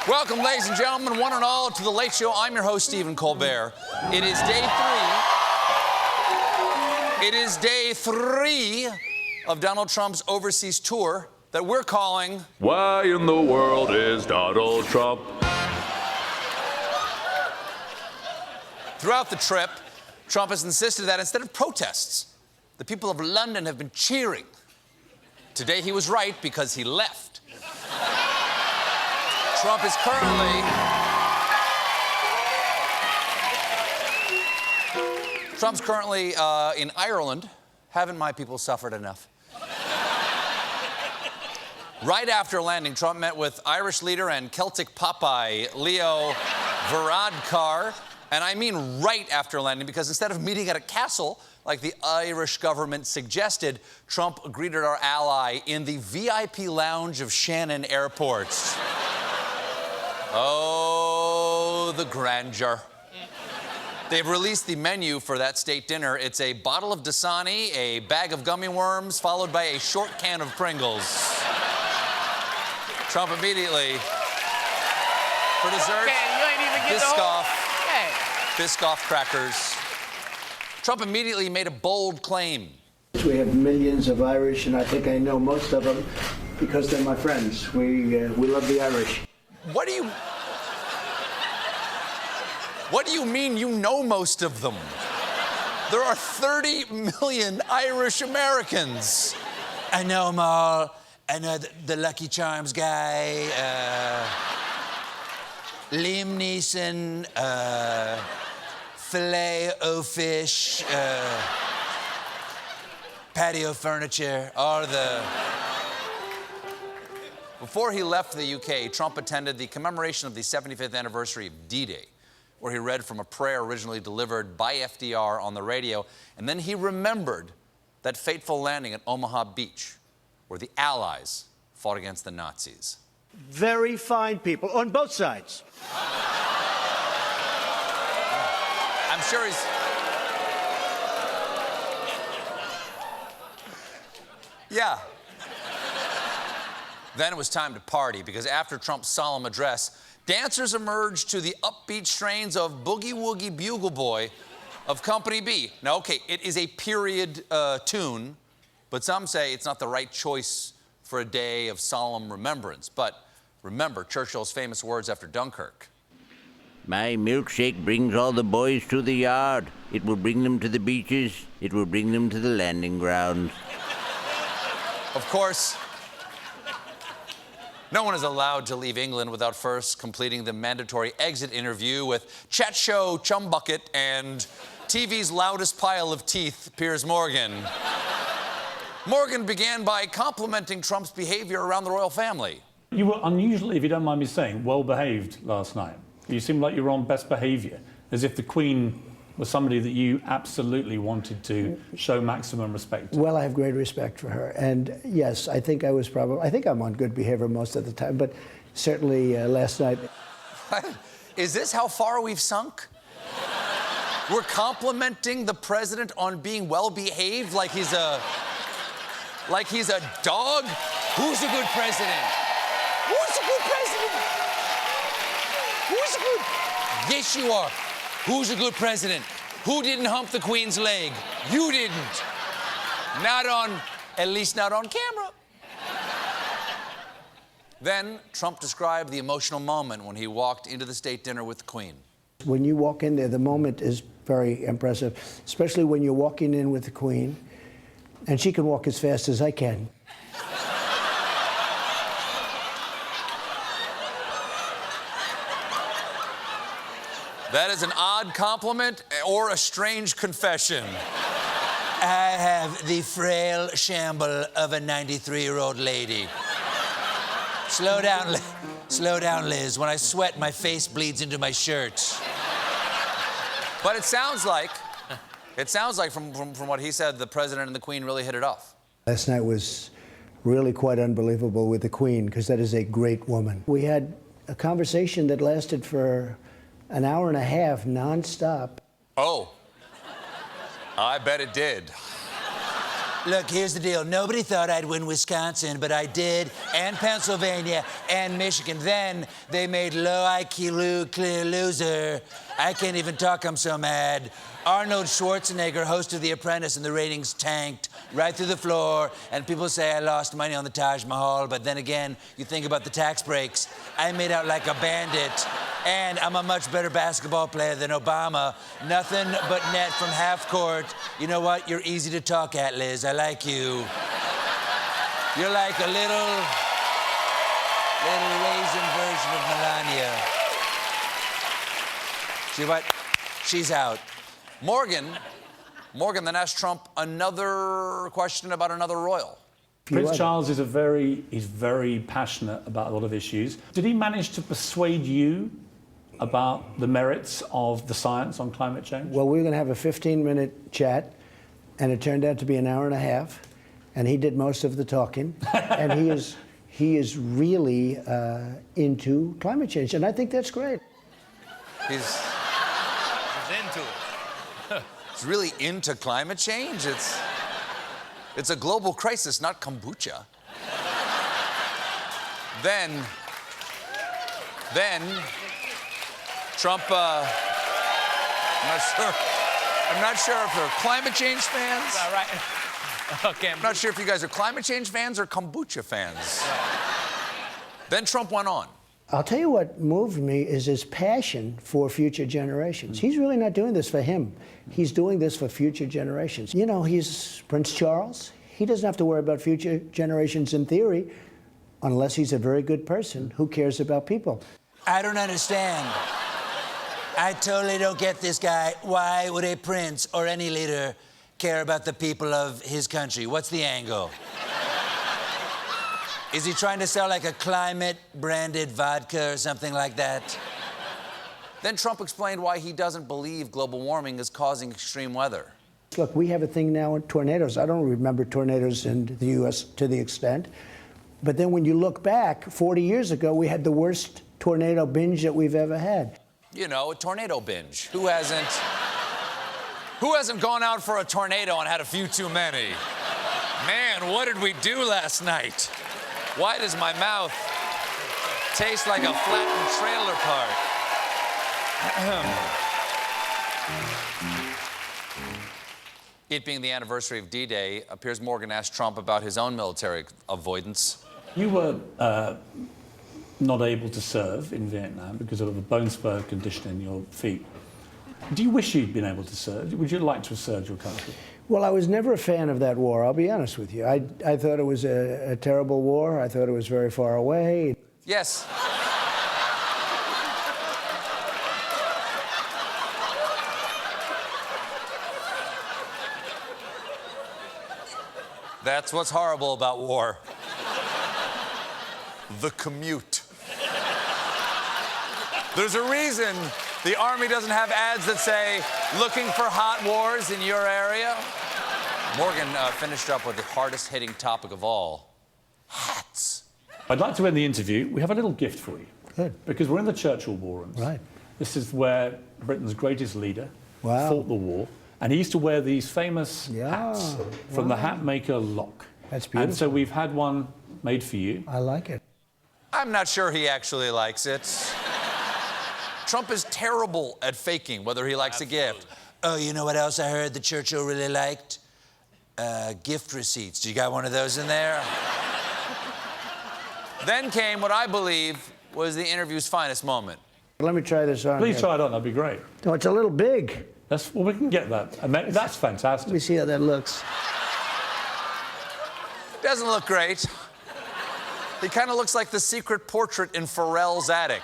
Welcome, ladies and gentlemen, one and all, to The Late Show. I'm your host, Stephen Colbert. It is day three. It is day three of Donald Trump's overseas tour that we're calling... Why in the world is Donald Trump? Throughout the trip, Trump has insisted that instead of protests, the people of London have been cheering. Today he was right because he left. Trump is currently in Ireland. Haven't my people suffered enough? Right after landing, Trump met with Irish leader and Celtic Popeye Leo Varadkar. And I mean right after landing, because instead of meeting at a castle like the Irish government suggested, Trump greeted our ally in the VIP lounge of Shannon Airport. Oh, the grandeur. They've released the menu for that state dinner. It's a bottle of Dasani, a bag of gummy worms, followed by a short can of Pringles. Trump immediately, for dessert, Biscoff crackers. Trump immediately made a bold claim. We have millions of Irish, and I think I know most of them because they're my friends. We love the Irish. What do you mean you know most of them? There are 30 million Irish Americans. I know them all. I know the Lucky Charms guy, Liam Neeson, Filet-O-Fish, patio furniture, all the... Before he left the UK, Trump attended the commemoration of the 75th anniversary of D-Day, where he read from a prayer originally delivered by FDR on the radio, and then he remembered that fateful landing at Omaha Beach, where the Allies fought against the Nazis. Very fine people on both sides. I'm sure he's... Yeah. Then it was time to party, because after Trump's solemn address, dancers emerged to the upbeat strains of Boogie Woogie Bugle Boy of Company B. Now, okay, it is a period tune, but some say it's not the right choice for a day of solemn remembrance. But remember Churchill's famous words after Dunkirk. My milkshake brings all the boys to the yard. It will bring them to the beaches. It will bring them to the landing grounds. Of course, no one is allowed to leave England without first completing the mandatory exit interview with chat show Chumbucket and TV's loudest pile of teeth, Piers Morgan. Morgan began by complimenting Trump's behavior around the royal family. You were unusually, if you don't mind me saying, well-behaved last night. You seemed like you were on best behaviour, as if the Queen was somebody that you absolutely wanted to show maximum respect to. Well, I have great respect for her. And yes, I think I'm on good behavior most of the time, but certainly last night. Is this how far we've sunk? We're complimenting the president on being well-behaved like he's a dog? Who's a good president? Who's a good president? Who's a good... Yes, you are. Who's a good president? Who didn't hump the Queen's leg? You didn't. At least not on camera. Then Trump described the emotional moment when he walked into the state dinner with the Queen. When you walk in there, the moment is very impressive, especially when you're walking in with the Queen, and she can walk as fast as I can. That is an odd compliment or a strange confession. I have the frail shamble of a 93-year-old lady. Slow down, Liz. When I sweat, my face bleeds into my shirt. But it sounds like from what he said, the president and the Queen really hit it off. Last night was really quite unbelievable with the Queen, because that is a great woman. We had a conversation that lasted for an hour and a half, nonstop. Oh, I bet it did. Look, here's the deal. Nobody thought I'd win Wisconsin, but I did, and Pennsylvania, and Michigan. Then they made low IQ clear loser. I can't even talk, I'm so mad. Arnold Schwarzenegger hosted The Apprentice, and the ratings tanked right through the floor. And people say I lost money on the Taj Mahal, but then again, you think about the tax breaks. I made out like a bandit, and I'm a much better basketball player than Obama. Nothing but net from half court. You know what? You're easy to talk at, Liz. I like you. You're like a little raisin version of Melania. See what? She's out. Morgan then asked Trump another question about another royal. Prince Charles is he's very passionate about a lot of issues. Did he manage to persuade you about the merits of the science on climate change? Well, we were going to have a 15-minute chat, and it turned out to be an hour and a half, and he did most of the talking. And he is really into climate change, and I think that's great. He's into it. He's really into climate change. It's a global crisis, not kombucha. Then Trump, I'm not sure if they're climate change fans. All right. Okay. I'm not sure if you guys are climate change fans or kombucha fans. Then Trump went on. I'll tell you what moved me is his passion for future generations. He's really not doing this for him. He's doing this for future generations. You know, he's Prince Charles. He doesn't have to worry about future generations in theory, unless he's a very good person who cares about people. I don't understand. I totally don't get this guy. Why would a prince or any leader care about the people of his country? What's the angle? Is he trying to sell like a climate-branded vodka or something like that? Then Trump explained why he doesn't believe global warming is causing extreme weather. Look, we have a thing now in tornadoes. I don't remember tornadoes in the U.S. to the extent. But then when you look back, 40 years ago, we had the worst tornado binge that we've ever had. You know, a tornado binge. Who hasn't gone out for a tornado and had a few too many? Man, what did we do last night? Why does my mouth taste like a flattened trailer park? It being the anniversary of D-Day, Piers Morgan asked Trump about his own military avoidance. You were not able to serve in Vietnam because of a bone spur condition in your feet. Do you wish you'd been able to serve? Would you like to have served your country? Well, I was never a fan of that war, I'll be honest with you. I thought it was a terrible war. I thought it was very far away. Yes. That's what's horrible about war. The commute. There's a reason the Army doesn't have ads that say, looking for hot wars in your area. Morgan finished up with the hardest hitting topic of all, hats. I'd like to end the interview. We have a little gift for you. Good. Because we're in the Churchill war rooms. Right. This is where Britain's greatest leader Wow. fought the war. And he used to wear these famous hats from the hat maker Locke. That's beautiful. And so we've had one made for you. I like it. I'm not sure he actually likes it. Trump is terrible at faking whether he likes a gift. Oh, you know what else I heard that Churchill really liked? Gift receipts. Do you got one of those in there? Then came what I believe was the interview's finest moment. Let me try this on. Please try it on, that'd be great. No, it's a little big. Well, we can get that. That's fantastic. Let me see how that looks. Doesn't look great. He kind of looks like the secret portrait in Pharrell's attic.